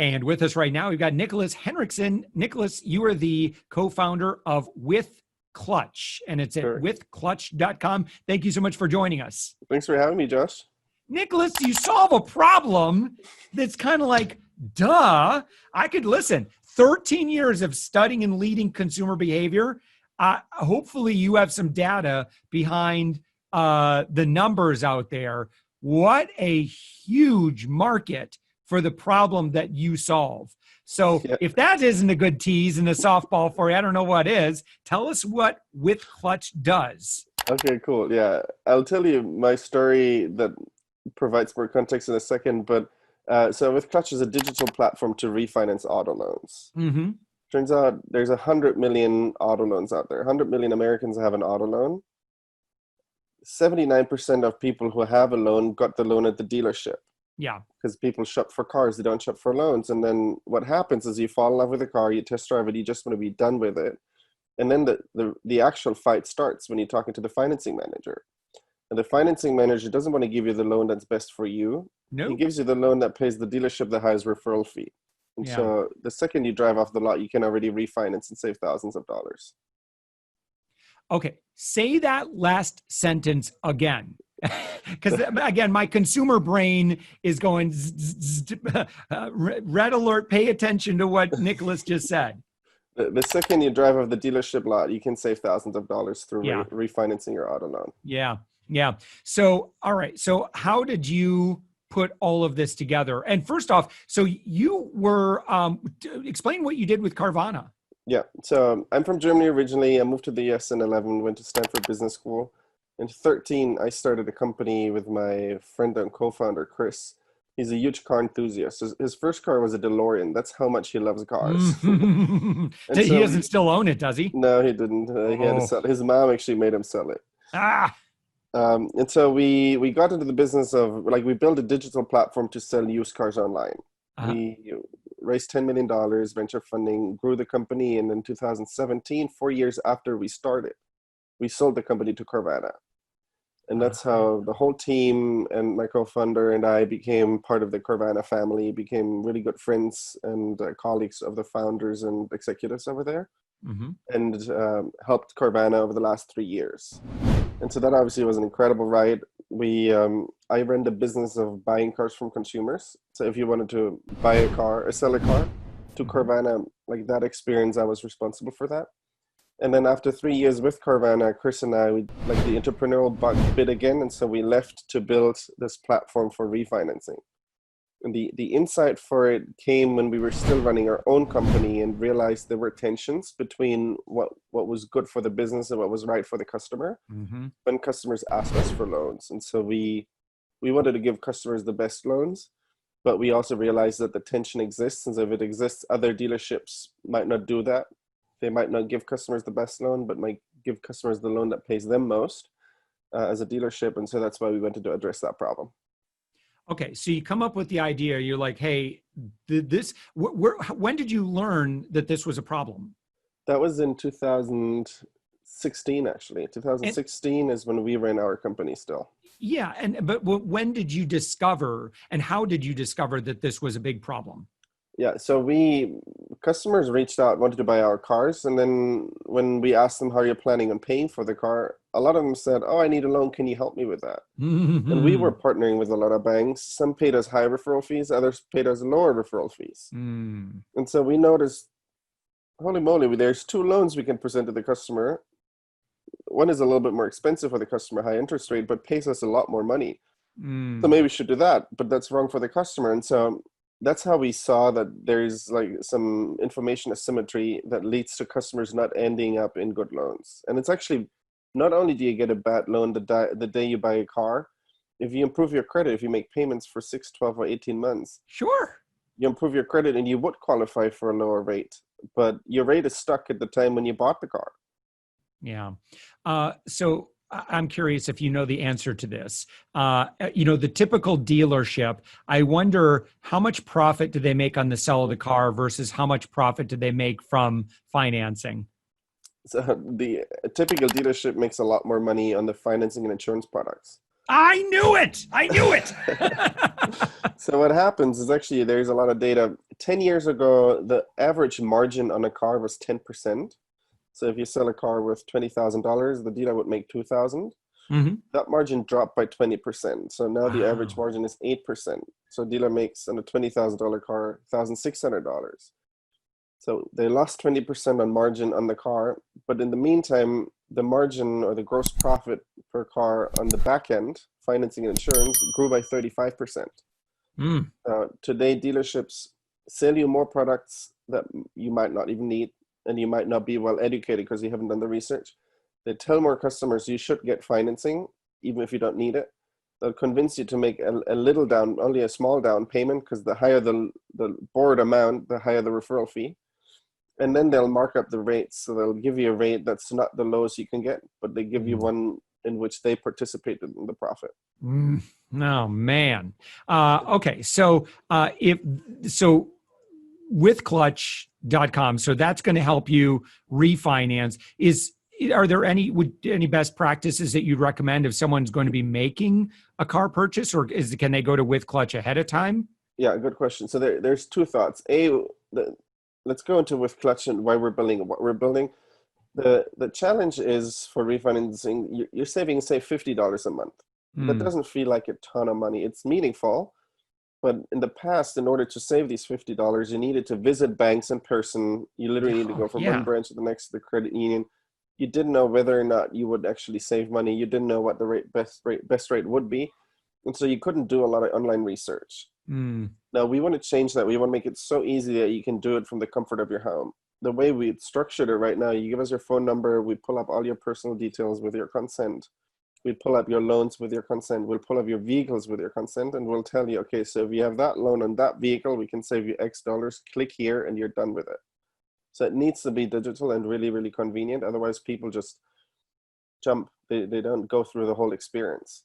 And with us right now, we've got Nicholas Hinrichsen. Nicholas, you are the co-founder of WithClutch, and it's at WithClutch.com. Thank you so much for joining us. Thanks for having me, Josh. Nicholas, you solve a problem that's kind of like, duh. I could listen. 13 years of studying and leading consumer behavior. Hopefully you have some data behind the numbers out there. What a huge market for the problem that you solve. So if that isn't a good tease and a softball for you, I don't know what is. Tell us what WithClutch does. Okay, cool. Yeah, I'll tell you my story that provides more context in a second. But so WithClutch is a digital platform to refinance auto loans. Mm-hmm. Turns out there's 100 million auto loans out there. 100 million Americans have an auto loan. 79% of people who have a loan got the loan at the dealership. Yeah. Because people shop for cars, they don't shop for loans. And then what happens is you fall in love with a car, you test drive it, you just want to be done with it. And then the actual fight starts when you're talking to the financing manager. And the financing manager doesn't want to give you the loan that's best for you. No. He gives you the loan that pays the dealership the highest referral fee. And so the second you drive off the lot, you can already refinance and save thousands of dollars. Okay. Say that last sentence again. Because again, my consumer brain is going, red alert, pay attention to what Nicholas just said. The second you drive off the dealership lot, you can save thousands of dollars through refinancing your auto loan. Yeah. Yeah. So, all right. So how did you put all of this together? And first off, so you were, explain what you did with Carvana. Yeah. So I'm from Germany originally. I moved to the US in 11, went to Stanford Business School. In 13, I started a company with my friend and co-founder, Chris. He's a huge car enthusiast. His first car was a DeLorean. That's how much he loves cars. He doesn't still own it, does he? No, he didn't. He had to sell it. His mom actually made him sell it. And so we got into the business of, we built a digital platform to sell used cars online. We raised $10 million venture funding, grew the company, and in 2017, 4 years after we started, we sold the company to Carvana. And that's how the whole team and my co-founder and I became part of the Carvana family, became really good friends and colleagues of the founders and executives over there, and helped Carvana over the last 3 years. And so that obviously was an incredible ride. I ran the business of buying cars from consumers. So if you wanted to buy a car or sell a car to Carvana, that experience, I was responsible for that. And then after 3 years with Carvana, Chris and I, the entrepreneurial bug bit again. And so we left to build this platform for refinancing. And the insight for it came when we were still running our own company and realized there were tensions between what was good for the business and what was right for the customer when customers asked us for loans. And so we wanted to give customers the best loans, but we also realized that the tension exists. And so if it exists, other dealerships might not do that. They might not give customers the best loan, but might give customers the loan that pays them most as a dealership. And so that's why we wanted to address that problem. Okay, so you come up with the idea. You're like, hey, when did you learn that this was a problem? That was in 2016, actually. 2016 is when we ran our company still. Yeah, but when did you discover, and how did you discover that this was a big problem? Yeah, so customers reached out, wanted to buy our cars. And then when we asked them, how are you planning on paying for the car? A lot of them said, oh, I need a loan. Can you help me with that? And we were partnering with a lot of banks. Some paid us high referral fees. Others paid us lower referral fees. And so we noticed, holy moly, there's two loans we can present to the customer. One is a little bit more expensive for the customer, high interest rate, but pays us a lot more money. So maybe we should do that, but that's wrong for the customer. And so that's how we saw that there's some information asymmetry that leads to customers not ending up in good loans. And it's actually, not only do you get a bad loan the day you buy a car, if you improve your credit, if you make payments for 6, 12, or 18 months, sure, you improve your credit and you would qualify for a lower rate, but your rate is stuck at the time when you bought the car. Yeah. So I'm curious if you know the answer to this. The typical dealership, I wonder how much profit do they make on the sale of the car versus how much profit do they make from financing? So the typical dealership makes a lot more money on the financing and insurance products. I knew it. I knew it. So what happens is actually there's a lot of data. 10 years ago, the average margin on a car was 10%. So if you sell a car worth $20,000, the dealer would make 2,000. Mm-hmm. That margin dropped by 20%. So now the average Wow. margin is 8%. So dealer makes on a $20,000 car $1,600. So they lost 20% on margin on the car, but in the meantime, the margin or the gross profit per car on the back end, financing and insurance, grew by 35%. Mm. Today, dealerships sell you more products that you might not even need, and you might not be well educated because you haven't done the research. They tell more customers you should get financing, even if you don't need it. They'll convince you to make a little down, only a small down payment, because the higher the board amount, the higher the referral fee. And then they'll mark up the rates. So they'll give you a rate that's not the lowest you can get, but they give you one in which they participated in the profit. Oh, man. Okay. So WithClutch.com. So that's going to help you refinance. Are there any best practices that you'd recommend if someone's going to be making a car purchase, or can they go to WithClutch ahead of time? Yeah, good question. So there's two thoughts. Let's go into WithClutch and why we're building what we're building. The challenge is for refinancing, you're saving, say, $50 a month. That doesn't feel like a ton of money. It's meaningful, but in the past, in order to save these $50, you needed to visit banks in person. You literally need to go from one branch to the next to the credit union. You didn't know whether or not you would actually save money. You didn't know what the best rate would be. And so you couldn't do a lot of online research. Now we want to change that. We want to make it so easy that you can do it from the comfort of your home. The way we structured it right now, you give us your phone number, we pull up all your personal details with your consent. We pull up your loans with your consent. We'll pull up your vehicles with your consent, and we'll tell you, okay, so if you have that loan on that vehicle, we can save you X dollars. Click here and you're done with it. So it needs to be digital and really, really convenient. Otherwise, people just jump. They don't go through the whole experience.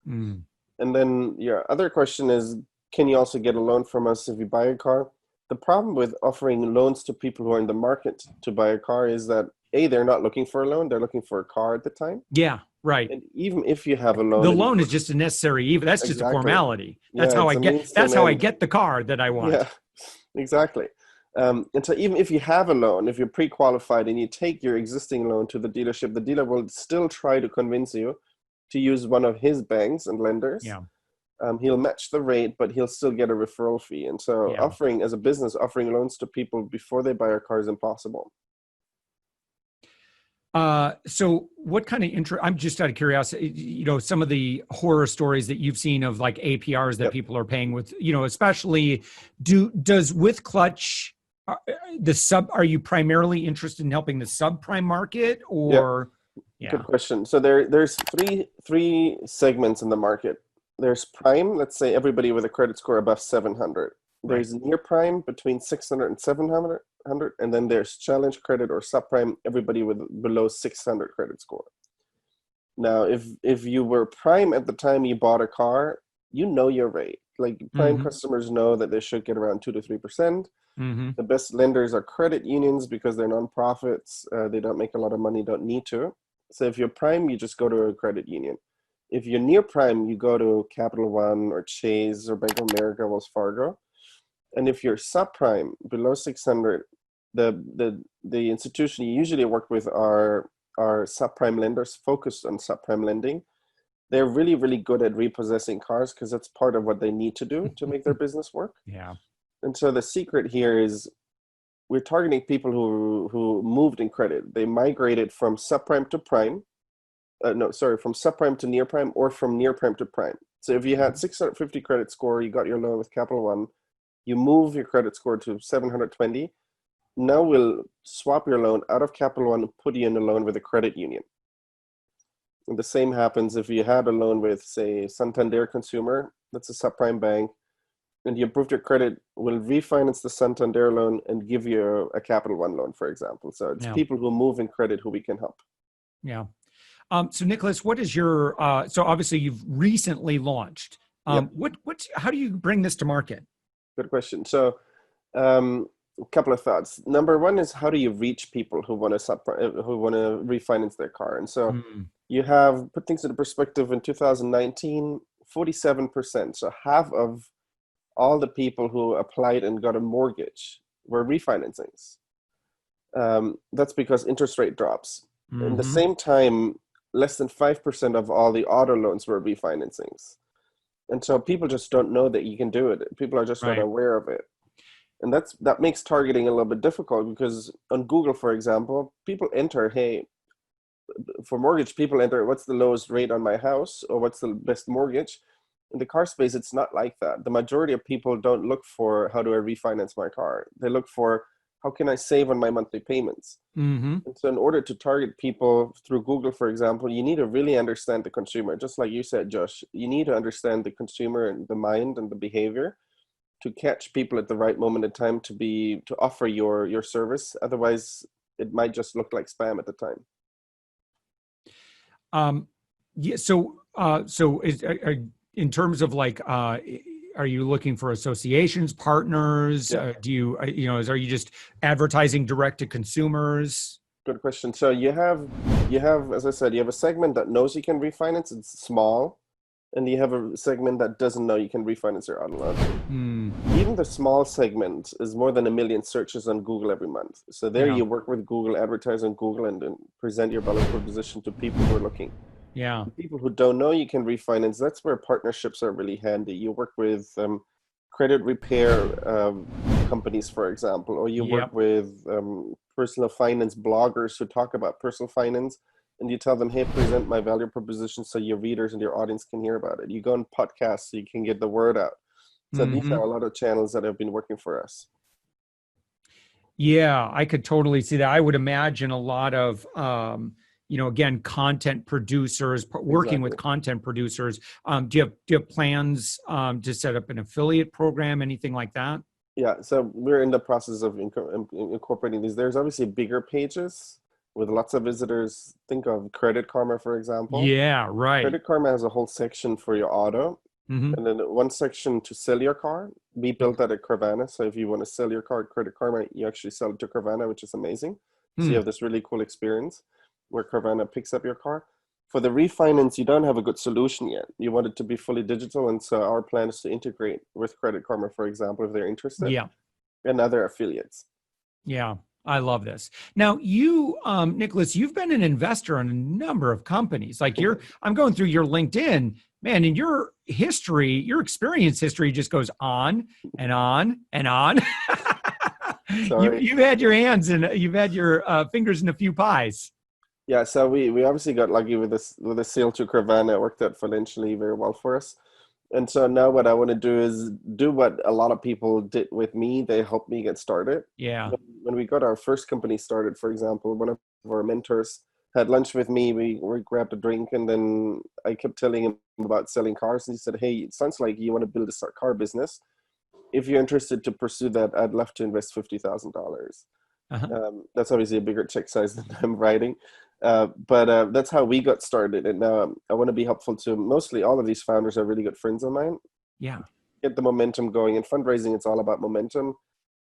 And then your other question is, can you also get a loan from us if you buy a car? The problem with offering loans to people who are in the market to buy a car is that, A, they're not looking for a loan. They're looking for a car at the time. Yeah, right. And even if you have a loan, the loan is just a necessary evil. That's just a formality. That's how I get the car that I want. Yeah, exactly. And so even if you have a loan, if you're pre-qualified and you take your existing loan to the dealership, the dealer will still try to convince you to use one of his banks and lenders. Yeah. He'll match the rate, but he'll still get a referral fee. And so offering loans to people before they buy a car is impossible. So what kind of I'm just out of curiosity, some of the horror stories that you've seen of like APRs that people are paying with, especially does WithClutch, are you primarily interested in helping the subprime market or? Yeah. Good question. So there's three segments in the market. There's prime, let's say everybody with a credit score above 700. There's near prime between 600 and 700, and then there's challenge credit or subprime, everybody with below 600 credit score. Now, if you were prime at the time you bought a car, you know your rate. Like prime customers know that they should get around 2 to 3%. The best lenders are credit unions because they're nonprofits. They don't make a lot of money, don't need to. So if you're prime, you just go to a credit union. If you're near prime, you go to Capital One or Chase or Bank of America, Wells Fargo. And if you're subprime, below 600, the institution you usually work with are subprime lenders focused on subprime lending. They're really, really good at repossessing cars because that's part of what they need to do to make their business work. Yeah. And so the secret here is we're targeting people who moved in credit. They migrated from subprime to prime. From subprime to near prime or from near prime to prime. So if you had 650 credit score, you got your loan with Capital One, you move your credit score to 720. Now we'll swap your loan out of Capital One and put you in a loan with a credit union. And the same happens if you had a loan with, say, Santander Consumer, that's a subprime bank, and you improved your credit, we'll refinance the Santander loan and give you a Capital One loan, for example. So it's people who move in credit who we can help. Yeah. So Nicholas, what is your, so obviously you've recently launched, how do you bring this to market? Good question. So a couple of thoughts. Number one is, how do you reach people who want to refinance their car? And so You have, put things into perspective, in 2019, 47%, so half of all the people who applied and got a mortgage were refinancings. That's because interest rate drops. In the same time, less than 5% of all the auto loans were refinancings. And so people just don't know that you can do it. People are just not aware of it. And that makes targeting a little bit difficult, because on Google, for example, people enter, hey, for mortgage, people enter, what's the lowest rate on my house, or what's the best mortgage? In the car space, it's not like that. The majority of people don't look for how do I refinance my car. They look for how can I save on my monthly payments. And so in order to target people through Google, for example, you need to really understand the consumer. Just like you said, Josh, you need to understand the consumer and the mind and the behavior to catch people at the right moment in time to offer your service. Otherwise, it might just look like spam at the time. Yeah. So in terms of like, are you looking for associations, partners? Yeah. Are you just advertising direct to consumers? Good question. So you have, as I said, you have a segment that knows you can refinance. It's small. And you have a segment that doesn't know you can refinance your auto loan. Even the small segment is more than 1 million searches on Google every month. So there you work with Google, advertise on Google, and then present your value proposition to people who are looking. Yeah. People who don't know you can refinance, that's where partnerships are really handy. You work with credit repair companies, for example, or you work with personal finance bloggers who talk about personal finance. And you tell them, hey, present my value proposition so your readers and your audience can hear about it. You go on podcasts so you can get the word out. So these are a lot of channels that have been working for us. Yeah, I could totally see that. I would imagine a lot of, again, content producers, working with content producers. Do you have plans to set up an affiliate program, anything like that? Yeah, so we're in the process of incorporating these. There's obviously bigger pages with lots of visitors. Think of Credit Karma, for example. Yeah, right. Credit Karma has a whole section for your auto, and then one section to sell your car. We built that at Carvana. So if you want to sell your car at Credit Karma, you actually sell it to Carvana, which is amazing. So you have this really cool experience where Carvana picks up your car. For the refinance, you don't have a good solution yet. You want it to be fully digital. And so our plan is to integrate with Credit Karma, for example, if they're interested, and other affiliates. Yeah. I love this. Now, you, Nicholas, you've been an investor in a number of companies. Like I'm going through your LinkedIn, man, and your history, your experience history just goes on and on and on. You've had your hands and you've had your fingers in a few pies. Yeah, so we obviously got lucky with the sale to Carvana. It worked out financially very well for us. And so now what I want to do is do what a lot of people did with me. They helped me get started. Yeah. When we got our first company started, for example, one of our mentors had lunch with me. We grabbed a drink, and then I kept telling him about selling cars. And he said, hey, it sounds like you want to build a car business. If you're interested to pursue that, I'd love to invest $50,000. That's obviously a bigger check size than I'm writing. But that's how we got started. And now I want to be helpful to mostly all of these founders are really good friends of mine. Yeah. Get the momentum going. In fundraising, it's all about momentum.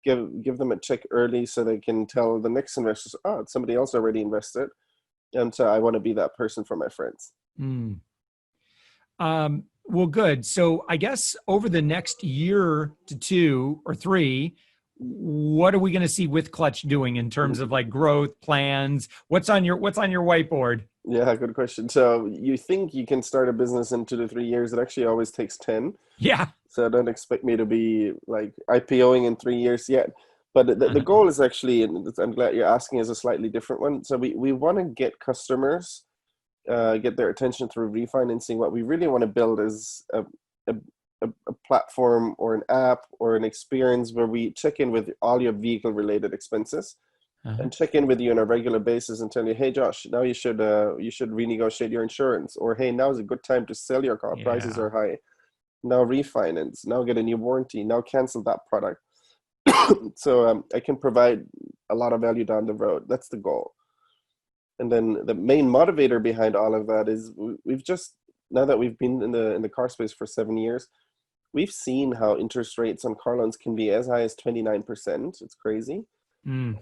Give them a check early so they can tell the next investors, oh, somebody else already invested. And so I want to be that person for my friends. Well, good. So I guess over the next year to 2 or 3, what are we going to see WithClutch doing in terms of like growth plans? What's on your whiteboard? Yeah, good question. So you think you can start a business in 2 to 3 years. It actually always takes 10. Yeah. So don't expect me to be like IPOing in 3 years yet. But the goal is actually, and I'm glad you're asking, is a slightly different one. So we want to get customers, get their attention through refinancing. What we really want to build is a platform or an app or an experience where we check in with all your vehicle related expenses and check in with you on a regular basis and tell you, hey Josh, now you should renegotiate your insurance, or hey, now is a good time to sell your car. Prices are high. Now refinance, now get a new warranty, now cancel that product. So I can provide a lot of value down the road. That's the goal. And then the main motivator behind all of that is we've just, now that we've been in the car space for 7 years, we've seen how interest rates on car loans can be as high as 29%. It's crazy.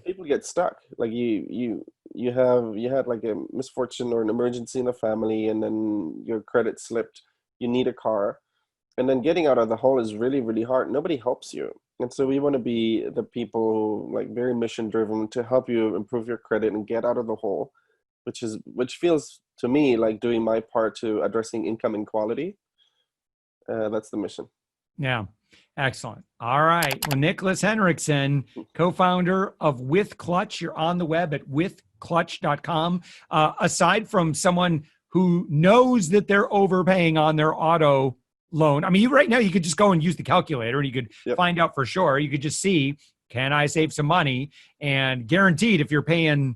People get stuck. Like you you had like a misfortune or an emergency in the family, and then your credit slipped, you need a car, and then getting out of the hole is really, really hard. Nobody helps you. And so we want to be the people, like very mission driven, to help you improve your credit and get out of the hole, which feels to me like doing my part to addressing income inequality. That's the mission. Yeah. Excellent. All right. Well, Nicholas Hinrichsen, co-founder of WithClutch. You're on the web at withclutch.com. Aside from someone who knows that they're overpaying on their auto loan, I mean, right now you could just go and use the calculator and you could find out for sure. You could just see, can I save some money? And guaranteed, if you're paying,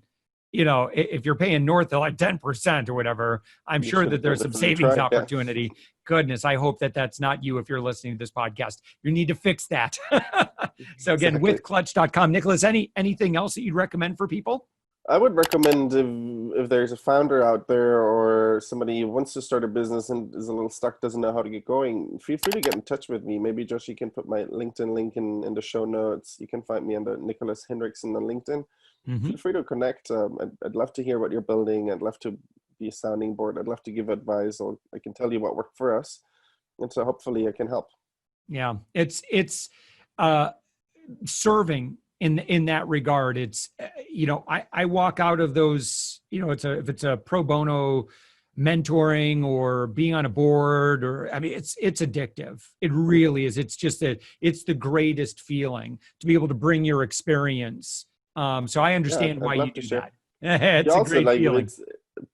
if you're paying north of like 10% or whatever, I'm sure that there's some savings opportunity. Goodness, I hope that that's not you if you're listening to this podcast. You need to fix that. So again, withclutch.com. Nicholas, anything else that you'd recommend for people? I would recommend if there's a founder out there or somebody who wants to start a business and is a little stuck, doesn't know how to get going, feel free to get in touch with me. Maybe Josh, you can put my LinkedIn link in the show notes. You can find me under Nicholas Hinrichsen on LinkedIn. Feel free to connect. I'd love to hear what you're building. I'd love to be a sounding board. I'd love to give advice, or I can tell you what worked for us. And so hopefully I can help. Yeah. It's serving in that regard. It's, I walk out of those, if it's a pro bono mentoring or being on a board, or, I mean, it's addictive. It really is. It's just it's the greatest feeling to be able to bring your experience. So I understand why you do that. It's a great feeling.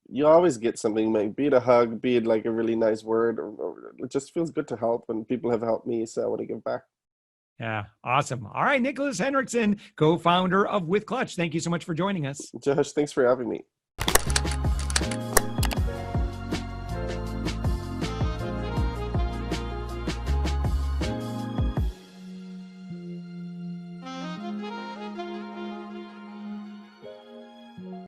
You always get something, like, be it a hug, be it like a really nice word, or it just feels good to help, and people have helped me, so I want to give back. Yeah, awesome. All right, Nicholas Hinrichsen, co-founder of WithClutch. Thank you so much for joining us. Josh, thanks for having me.